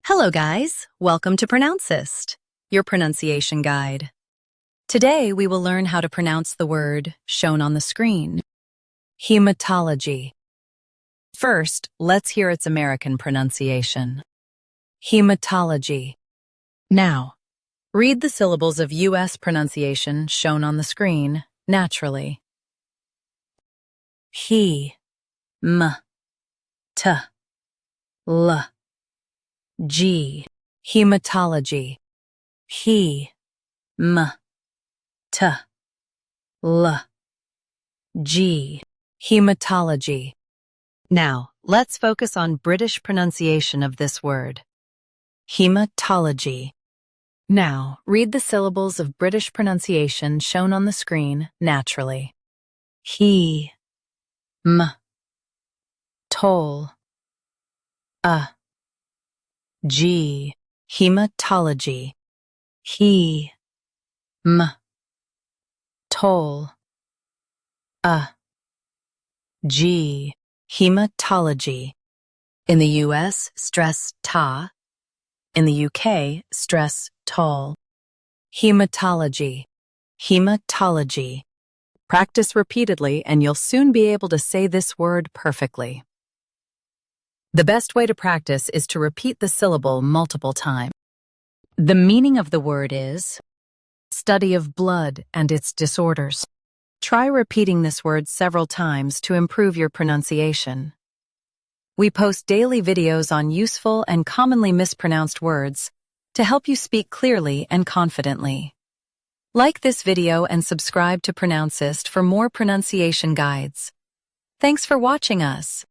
Hello guys, welcome to Pronouncist, your pronunciation guide. Today we will learn how to pronounce the word shown on the screen, hematology. First, let's hear its American pronunciation. Hematology. Now, read the syllables of U.S. pronunciation shown on the screen naturally. He, m, t, l. G. Hematology. He, m, t, l. G. Hematology. Now, let's focus on British pronunciation of this word. Hematology. Now, read the syllables of British pronunciation shown on the screen naturally. He, m, tol, a. G. Hematology. He, m, tol, a. G. Hematology. In the US, stress ta. In the UK, stress tol. Hematology. Hematology. Practice repeatedly and you'll soon be able to say this word perfectly. The best way to practice is to repeat the syllable multiple times. The meaning of the word is study of blood and its disorders. Try repeating this word several times to improve your pronunciation. We post daily videos on useful and commonly mispronounced words to help you speak clearly and confidently. Like this video and subscribe to Pronouncist for more pronunciation guides. Thanks for watching us.